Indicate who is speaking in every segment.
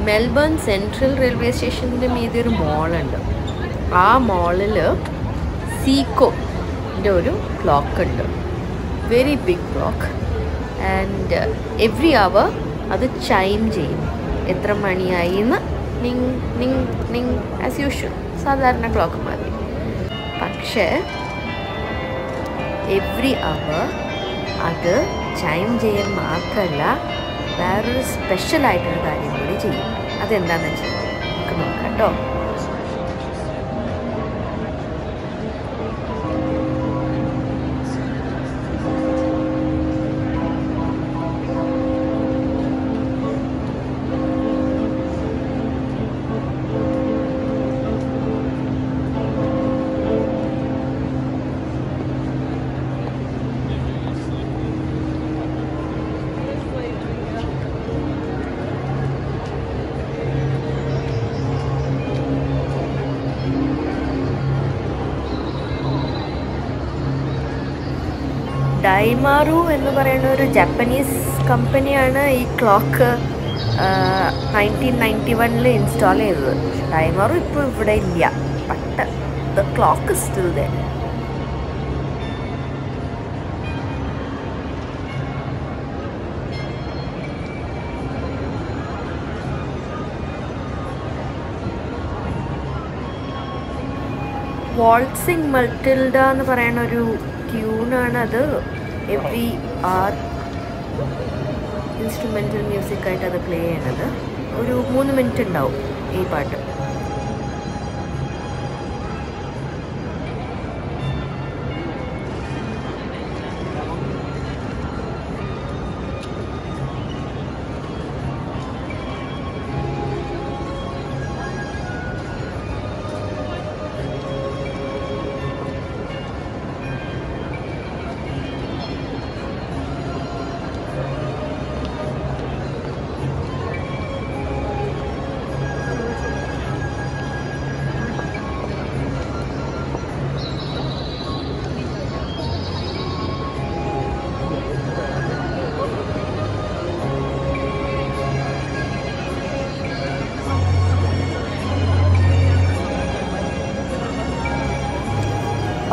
Speaker 1: Melbourne central railway സ്റ്റേഷൻ്റെ മീതെ ഒരു മോളുണ്ട്. ആ മോളിൽ സീക്കോൻ്റെ ഒരു ക്ലോക്ക് ഉണ്ട്, very big clock. And every hour അത് ചൈം ചെയ്യും, എത്ര മണിയായി എന്ന്. നിങ് നിങ് നിങ് ആസ് യൂഷ്വൽ, സാധാരണ ക്ലോക്ക് മാതിരി. പക്ഷേ എവ്രി അവർ അത് ചൈം ചെയ്യാൻ മാത്രമല്ല, വേറൊരു സ്പെഷ്യലായിട്ടൊരു കാര്യം കൂടി ചെയ്യും. അതെന്താണെന്ന് വെച്ചാൽ നമുക്ക് നോക്കാം കേട്ടോ. ഡൈമാറു എന്ന് പറയുന്ന ഒരു ജാപ്പനീസ് കമ്പനിയാണ് ഈ ക്ലോക്ക് 1991 ഇൻസ്റ്റാൾ ചെയ്തത്. ഡൈമാറു ഇപ്പോൾ ഇവിടെ ഇല്ല, but the clock is still there. Waltzing Matilda എന്ന് പറയുന്ന ഒരു ട്യൂണാണ് അത്. എവ്രി ആർ ഇൻസ്ട്രുമെൻ്റൽ മ്യൂസിക്കായിട്ട് അത് പ്ലേ ചെയ്യണത്. ഒരു 3 മിനിറ്റ് ഉണ്ടാവും ഈ പാട്ട്.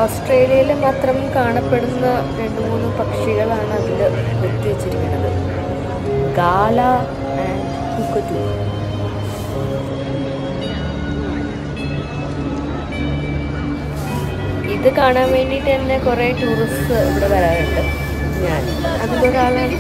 Speaker 1: ഓസ്ട്രേലിയയിൽ മാത്രം കാണപ്പെടുന്ന 2-3 പക്ഷികളാണ് അതിൽ നിർത്തി വെച്ചിരിക്കുന്നത്, ഗാല ആൻഡ് കുക്കറ്റു. ഇത് കാണാൻ വേണ്ടിയിട്ട് തന്നെ കുറേ ടൂറിസ്റ്റ് ഇവിടെ വരാറുണ്ട്. ഞാൻ അതിലൊരാളാണ്.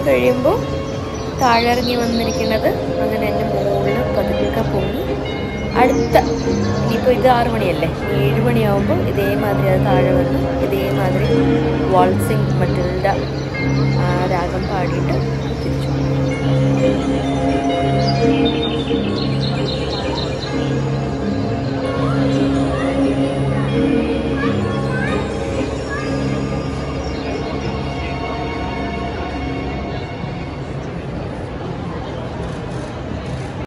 Speaker 1: കഴിയുമ്പോൾ താഴെ ഇറങ്ങി വന്നിരിക്കുന്നത് അങ്ങനെ എൻ്റെ മുകളിൽ പതുക്കെ പൊങ്ങി അടുത്ത, ഇനിയിപ്പോൾ ഇത് 6 മണിയല്ലേ, 7 മണിയാകുമ്പോൾ ഇതേമാതിരി അത് താഴെ വന്ന് ഇതേമാതിരി വാൾസിങ് മട്ടിൽഡ രാഗം പാടിയിട്ട് തിരിച്ചു.